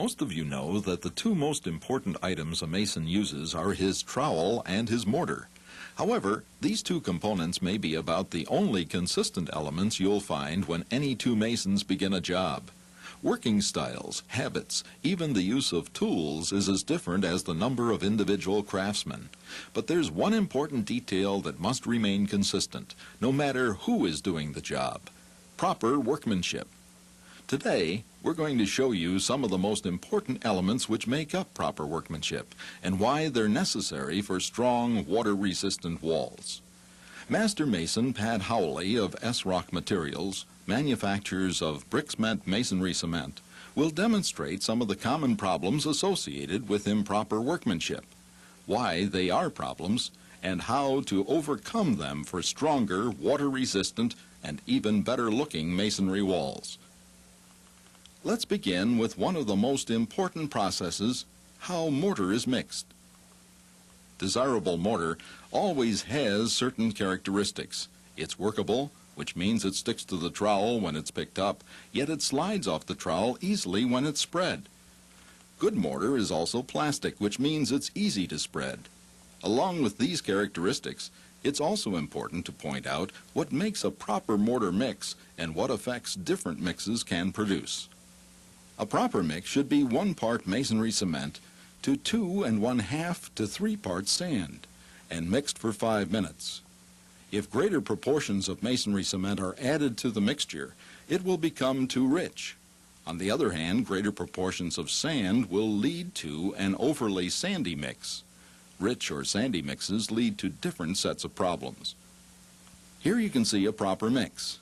Most of you know that the two most important items a mason uses are his trowel and his mortar. However, these two components may be about the only consistent elements you'll find when any two masons begin a job. Working styles, habits, even the use of tools is as different as the number of individual craftsmen. But there's one important detail that must remain consistent, no matter who is doing the job: proper workmanship. Today, we're going to show you some of the most important elements which make up proper workmanship and why they're necessary for strong, water-resistant walls. Master Mason Pat Howley of S-Rock Materials, manufacturers of Bricksmet masonry cement, will demonstrate some of the common problems associated with improper workmanship, why they are problems, and how to overcome them for stronger, water-resistant, and even better-looking masonry walls. Let's begin with one of the most important processes: how mortar is mixed. Desirable mortar always has certain characteristics. It's workable, which means it sticks to the trowel when it's picked up, yet it slides off the trowel easily when it's spread. Good mortar is also plastic, which means it's easy to spread. Along with these characteristics, it's also important to point out what makes a proper mortar mix and what effects different mixes can produce. A proper mix should be 1 part masonry cement to 2 1/2 to 3 parts sand, and mixed for 5 minutes. If greater proportions of masonry cement are added to the mixture, it will become too rich. On the other hand, greater proportions of sand will lead to an overly sandy mix. Rich or sandy mixes lead to different sets of problems. Here you can see a proper mix.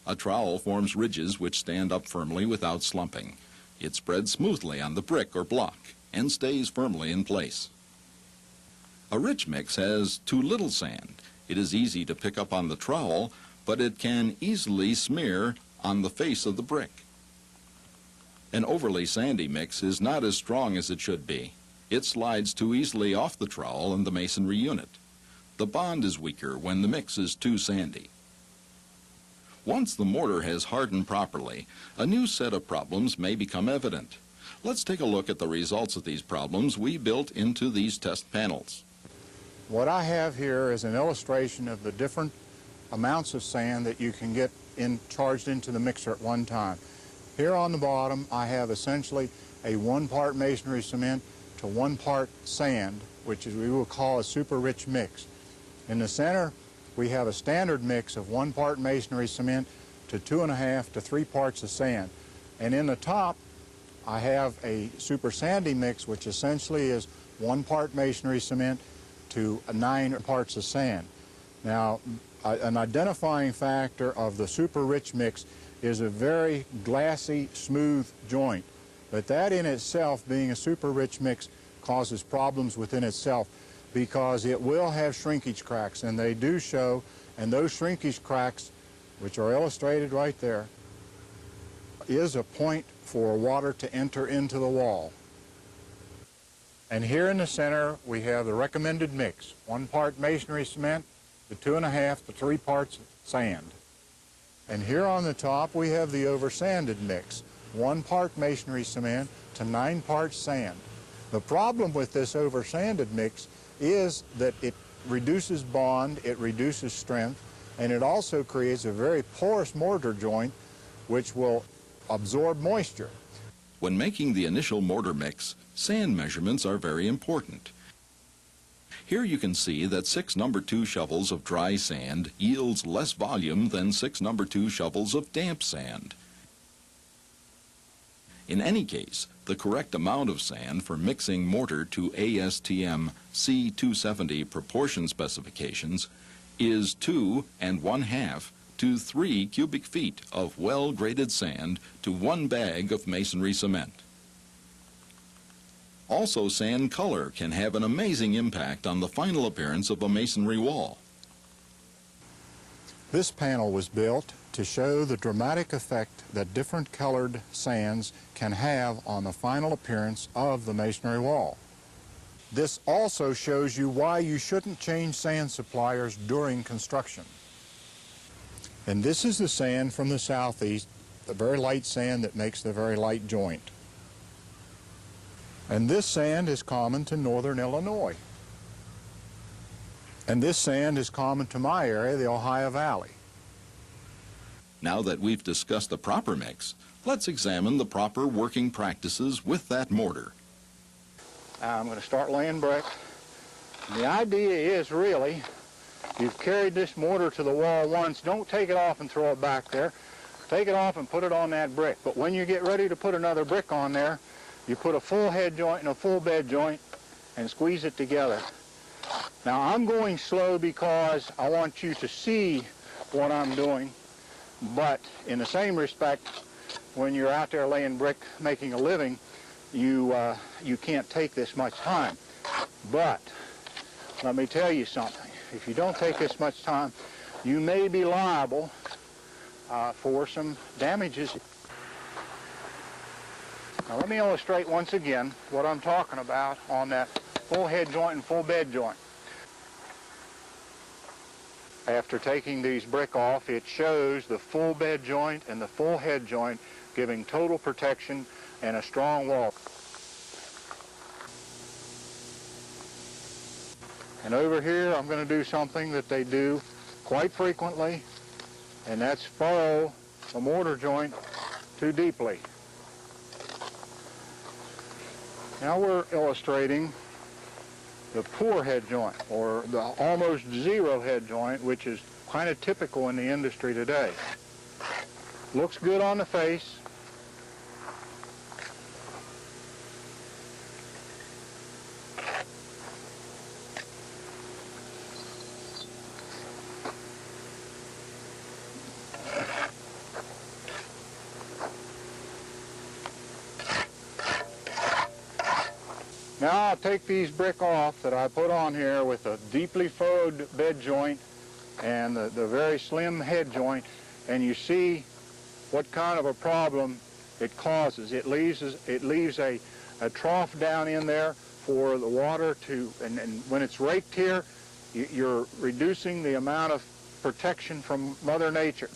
A trowel forms ridges which stand up firmly without slumping. It spreads smoothly on the brick or block and stays firmly in place. A rich mix has too little sand. It is easy to pick up on the trowel, but it can easily smear on the face of the brick. An overly sandy mix is not as strong as it should be. It slides too easily off the trowel and the masonry unit. The bond is weaker when the mix is too sandy. Once the mortar has hardened properly, a new set of problems may become evident. Let's take a look at the results of these problems we built into these test panels. What I have here is an illustration of the different amounts of sand that you can get charged into the mixer at one time. Here on the bottom, I have essentially a 1 part masonry cement to 1 part sand, which is we will call a super rich mix. In the center, we have a standard mix of 1 part masonry cement to 2 1/2 to 3 parts of sand. And in the top, I have a super sandy mix, which essentially is 1 part masonry cement to 9 parts of sand. Now, an identifying factor of the super rich mix is a very glassy, smooth joint. But that in itself, being a super rich mix, causes problems within itself, because it will have shrinkage cracks, and they do show, and those shrinkage cracks, which are illustrated right there, is a point for water to enter into the wall. And here in the center, we have the recommended mix: 1 part masonry cement to 2 1/2 to 3 parts sand. And here on the top, we have the oversanded mix: 1 part masonry cement to 9 parts sand. The problem with this oversanded mix is that it reduces bond, it reduces strength, and it also creates a very porous mortar joint which will absorb moisture. When making the initial mortar mix, sand measurements are very important. Here you can see that 6 number 2 shovels of dry sand yields less volume than 6 number 2 shovels of damp sand. In any case, the correct amount of sand for mixing mortar to ASTM C270 proportion specifications is 2 1/2 to 3 cubic feet of well-graded sand to 1 bag of masonry cement. Also, sand color can have an amazing impact on the final appearance of a masonry wall. This panel was built to show the dramatic effect that different colored sands can have on the final appearance of the masonry wall. This also shows you why you shouldn't change sand suppliers during construction. And this is the sand from the southeast, the very light sand that makes the very light joint. And this sand is common to northern Illinois. And this sand is common to my area, the Ohio Valley. Now that we've discussed the proper mix, let's examine the proper working practices with that mortar. Now I'm going to start laying brick. And the idea is really, you've carried this mortar to the wall once, don't take it off and throw it back there. Take it off and put it on that brick. But when you get ready to put another brick on there, you put a full head joint and a full bed joint and squeeze it together. Now I'm going slow because I want you to see what I'm doing, but in the same respect, when you're out there laying brick, making a living, you can't take this much time. But let me tell you something. If you don't take this much time, you may be liable for some damages. Now let me illustrate once again what I'm talking about on that full head joint and full bed joint. After taking these brick off, it shows the full bed joint and the full head joint giving total protection and a strong wall. And over here I'm going to do something that they do quite frequently, and that's furrow a mortar joint too deeply. Now we're illustrating the poor head joint, or the almost zero head joint, which is kind of typical in the industry today. Looks good on the face. Now I'll take these brick off that I put on here with a deeply furrowed bed joint and the very slim head joint, and you see what kind of a problem it causes. It leaves a trough down in there for the water to, and when it's raked here, you're reducing the amount of protection from Mother Nature.